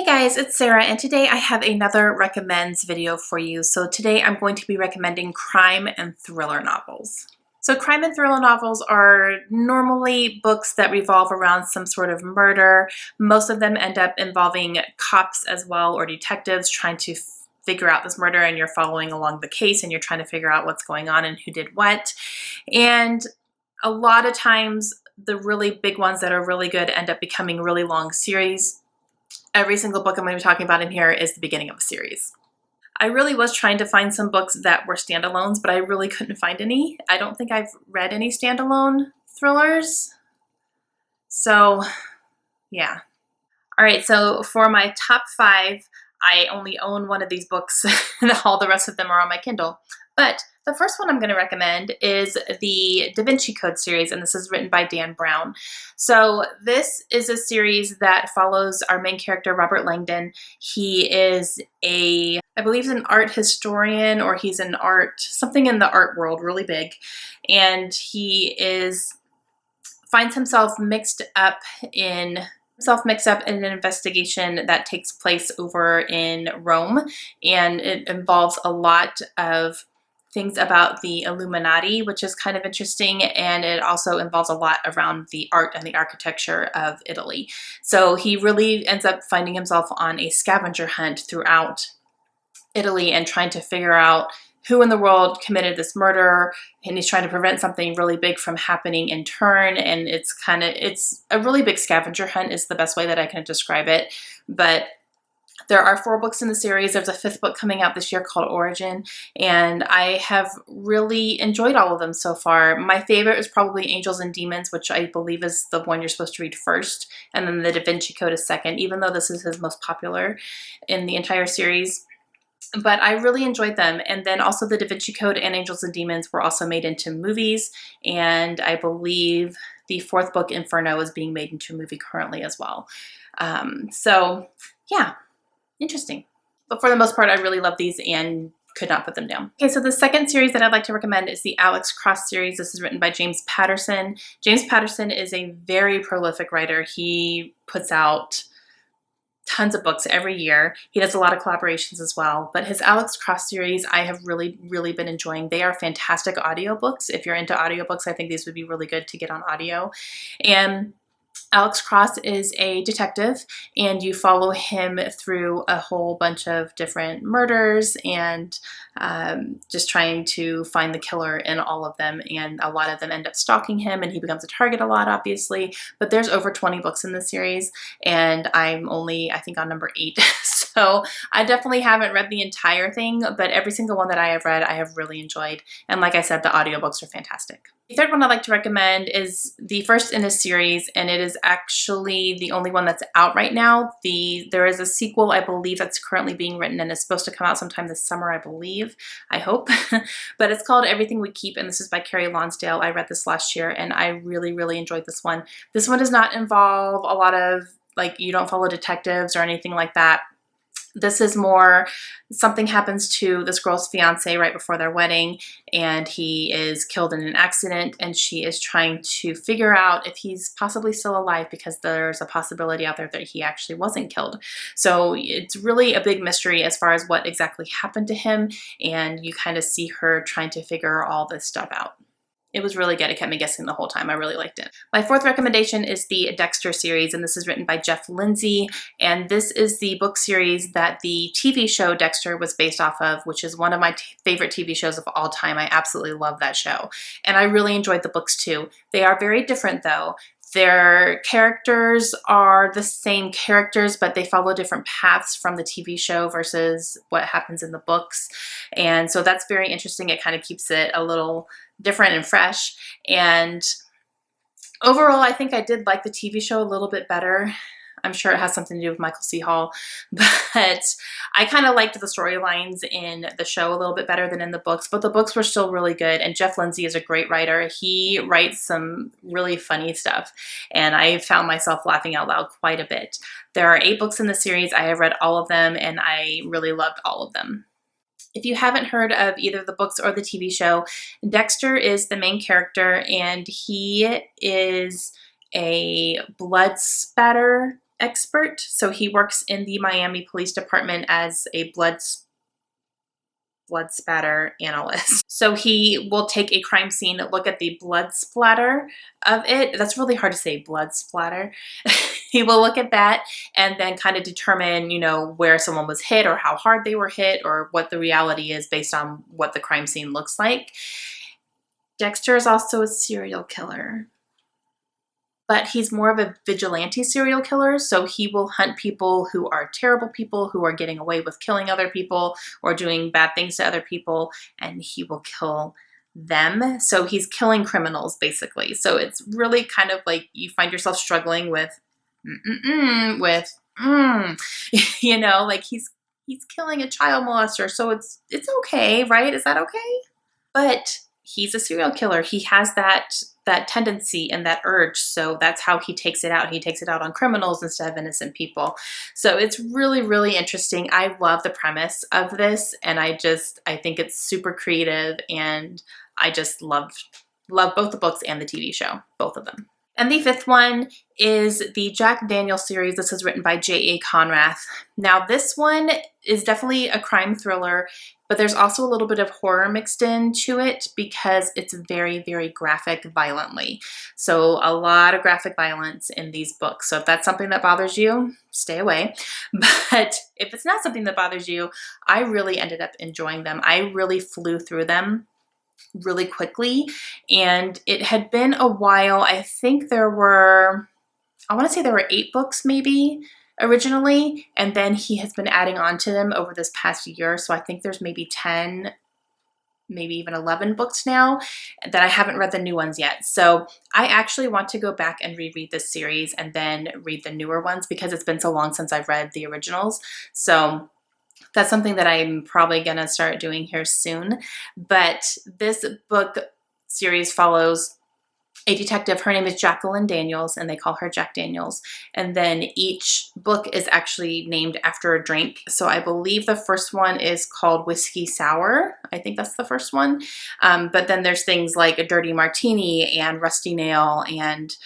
Hey guys, it's Sarah, and today I have another recommends video for you. So today I'm going to be recommending crime and thriller novels. So crime and thriller novels are normally books that revolve around some sort of murder. Most of them end up involving cops as well, or detectives trying to figure out this murder, and you're following along the case and you're trying to figure out what's going on and who did what. And a lot of times the really big ones that are really good end up becoming really long series. Every single book I'm going to be talking about in here is the beginning of a series. I really was trying to find some books that were standalones, but I really couldn't find any. I don't think I've read any standalone thrillers. So, yeah. All right, so for my top 5, I only own one of these books. All the rest of them are on my Kindle. But the first one I'm going to recommend is the Da Vinci Code series, and this is written by Dan Brown. So this is a series that follows our main character, Robert Langdon. He is I believe he's an art historian, or he's an something in the art world, really big. And he finds himself mixed up in an investigation that takes place over in Rome, and it involves a lot of things about the Illuminati, which is kind of interesting, and it also involves a lot around the art and the architecture of Italy. So he really ends up finding himself on a scavenger hunt throughout Italy and trying to figure out who in the world committed this murder, and he's trying to prevent something really big from happening in turn. And it's a really big scavenger hunt is the best way that I can describe it. But there are 4 books in the series. There's a 5th book coming out this year called Origin, and I have really enjoyed all of them so far. My favorite is probably Angels and Demons, which I believe is the one you're supposed to read first, and then the Da Vinci Code is second, even though this is his most popular in the entire series. But I really enjoyed them. And then also the Da Vinci Code and Angels and Demons were also made into movies, and I believe the 4th book, Inferno, is being made into a movie currently as well. So yeah. Interesting. But for the most part, I really love these and could not put them down. Okay, so the second series that I'd like to recommend is the Alex Cross series. This is written by James Patterson. James Patterson is a very prolific writer. He puts out tons of books every year. He does a lot of collaborations as well. But his Alex Cross series, I have really, really been enjoying. They are fantastic audiobooks. If you're into audiobooks, I think these would be really good to get on audio. And Alex Cross is a detective, and you follow him through a whole bunch of different murders and just trying to find the killer in all of them. And a lot of them end up stalking him, and he becomes a target a lot, obviously. But there's over 20 books in the series, and I'm only, I think, on number 8. So I definitely haven't read the entire thing, but every single one that I have read, I have really enjoyed. And like I said, the audiobooks are fantastic. The third one I'd like to recommend is the first in a series, and it is actually the only one that's out right now. There is a sequel, I believe, that's currently being written, and it's supposed to come out sometime this summer, I believe. I hope. But it's called Everything We Keep, and this is by Carrie Lonsdale. I read this last year, and I really, really enjoyed this one. This one does not involve a lot of, you don't follow detectives or anything like that. This is more, something happens to this girl's fiance right before their wedding, and he is killed in an accident, and she is trying to figure out if he's possibly still alive, because there's a possibility out there that he actually wasn't killed. So it's really a big mystery as far as what exactly happened to him, and you kind of see her trying to figure all this stuff out. It was really good. It kept me guessing the whole time. I really liked it. My 4th recommendation is the Dexter series, and this is written by Jeff Lindsay, and this is the book series that the TV show Dexter was based off of, which is one of my favorite TV shows of all time. I absolutely love that show, and I really enjoyed the books too. They are very different though. Their characters are the same characters, but they follow different paths from the TV show versus what happens in the books. And so that's very interesting. It kind of keeps it a little different and fresh. And overall, I think I did like the TV show a little bit better. I'm sure it has something to do with Michael C. Hall, but I kind of liked the storylines in the show a little bit better than in the books, but the books were still really good, and Jeff Lindsay is a great writer. He writes some really funny stuff, and I found myself laughing out loud quite a bit. There are 8 books in the series. I have read all of them, and I really loved all of them. If you haven't heard of either the books or the TV show, Dexter is the main character, and he is a blood spatter expert. So he works in the Miami Police Department as a blood spatter analyst. So he will take a crime scene, look at the blood splatter of it. That's really hard to say, blood splatter. He will look at that and then kind of determine, where someone was hit or how hard they were hit or what the reality is based on what the crime scene looks like. Dexter is also a serial killer, but he's more of a vigilante serial killer. So he will hunt people who are terrible people, who are getting away with killing other people or doing bad things to other people, and he will kill them. So he's killing criminals, basically. So it's really kind of like you find yourself struggling with, like he's killing a child molester. So it's okay, right? Is that okay? But he's a serial killer. He has that tendency and that urge. So that's how he takes it out. He takes it out on criminals instead of innocent people. So it's really, really interesting. I love the premise of this, and I think it's super creative, and I just love both the books and the TV show, both of them. And the fifth one is the Jack Daniels series. This is written by J.A. Conrath. Now, this one is definitely a crime thriller, but there's also a little bit of horror mixed into it because it's very, very graphic violently. So a lot of graphic violence in these books. So if that's something that bothers you, stay away. But if it's not something that bothers you, I really ended up enjoying them. I really flew through them really quickly, and it had been a while. I think I want to say there were 8 books maybe originally, and then he has been adding on to them over this past year. So I think there's maybe 10, maybe even 11 books now that I haven't read the new ones yet. So I actually want to go back and reread this series and then read the newer ones because it's been so long since I've read the originals. So that's something that I'm probably going to start doing here soon. But this book series follows a detective. Her name is Jacqueline Daniels, and they call her Jack Daniels. And then each book is actually named after a drink. So I believe the first one is called Whiskey Sour. I think that's the first one. But then there's things like a Dirty Martini and Rusty Nail and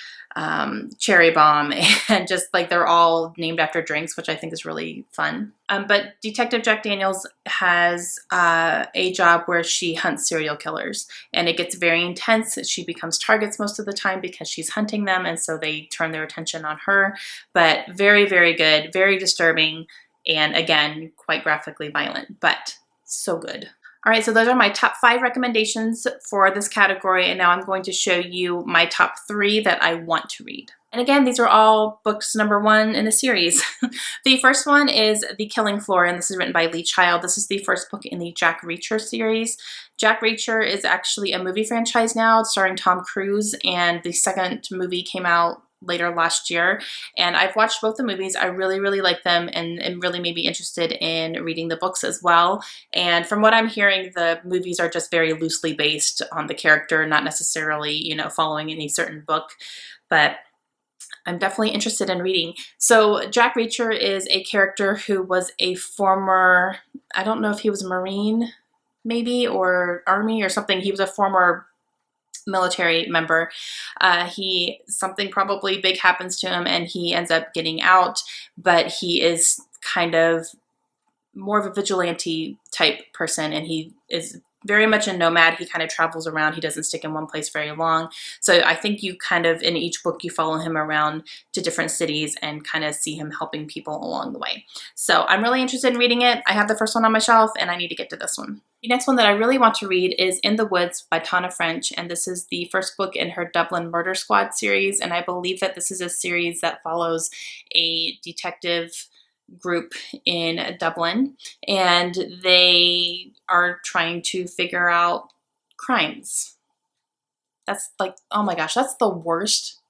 Cherry Bomb, and just like they're all named after drinks, which I think is really fun. But Detective Jack Daniels has a job where she hunts serial killers, and it gets very intense. She becomes targets most of the time because she's hunting them, and so they turn their attention on her. But very, very good, very disturbing, and again, quite graphically violent, but so good. All right, so those are my top 5 recommendations for this category, and now I'm going to show you my top 3 that I want to read. And again, these are all books number 1 in the series. The first one is The Killing Floor, and this is written by Lee Child. This is the first book in the Jack Reacher series. Jack Reacher is actually a movie franchise now, starring Tom Cruise, and the second movie came out later last year, and I've watched both the movies. I really, really like them, and really made me interested in reading the books as well. And from what I'm hearing, the movies are just very loosely based on the character, not necessarily, following any certain book, but I'm definitely interested in reading. So Jack Reacher is a character who was a former, I don't know if he was a Marine, maybe, or Army or something. He was a former military member. Something probably big happens to him and he ends up getting out, but he is kind of more of a vigilante type person, and he is very much a nomad. He kind of travels around. He doesn't stick in one place very long. So I think you kind of, in each book, you follow him around to different cities and kind of see him helping people along the way. So I'm really interested in reading it. I have the first one on my shelf, and I need to get to this one. The next one that I really want to read is In the Woods by Tana French, and this is the first book in her Dublin Murder Squad series, and I believe that this is a series that follows a detective group in Dublin, and they are trying to figure out crimes. That's like, oh my gosh, that's the worst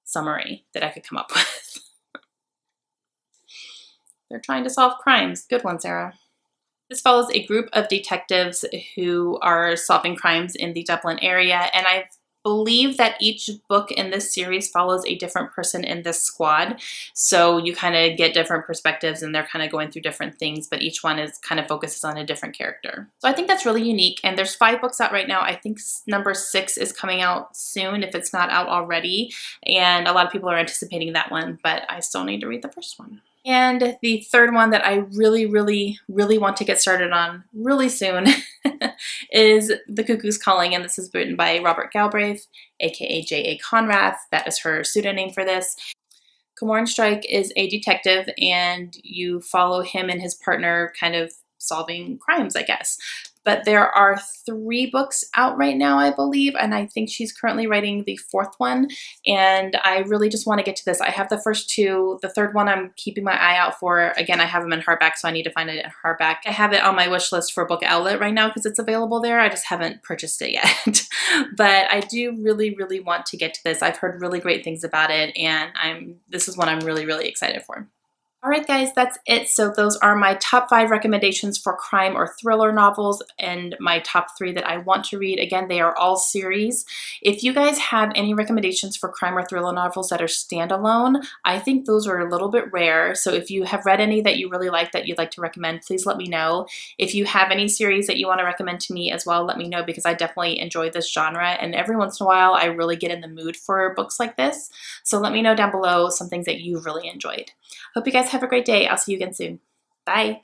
summary that I could come up with. They're trying to solve crimes. Good one, Sarah. This follows a group of detectives who are solving crimes in the Dublin area, and I've believe that each book in this series follows a different person in this squad. So you kind of get different perspectives and they're kind of going through different things, but each one is kind of focuses on a different character. So I think that's really unique. And there's 5 books out right now. I think number 6 is coming out soon if it's not out already. And a lot of people are anticipating that one, but I still need to read the first one. And the third one that I really want to get started on really soon is The Cuckoo's Calling, and this is written by Robert Galbraith, aka J.A. Conrath. That is her pseudonym for this. Cormoran Strike is a detective, and you follow him and his partner kind of solving crimes, I guess. But there are 3 books out right now, I believe, and I think she's currently writing the 4th one, and I really just want to get to this. I have the first 2. The 3rd one I'm keeping my eye out for. Again, I have them in hardback, so I need to find it in hardback. I have it on my wish list for Book Outlet right now because it's available there. I just haven't purchased it yet. But I do really want to get to this. I've heard really great things about it, and this is one I'm really excited for. Alright guys, that's it. So those are my top 5 recommendations for crime or thriller novels and my top 3 that I want to read. Again, they are all series. If you guys have any recommendations for crime or thriller novels that are standalone, I think those are a little bit rare. So if you have read any that you really like that you'd like to recommend, please let me know. If you have any series that you want to recommend to me as well, let me know because I definitely enjoy this genre and every once in a while I really get in the mood for books like this. So let me know down below some things that you've really enjoyed. Hope you guys have a great day. I'll see you again soon. Bye.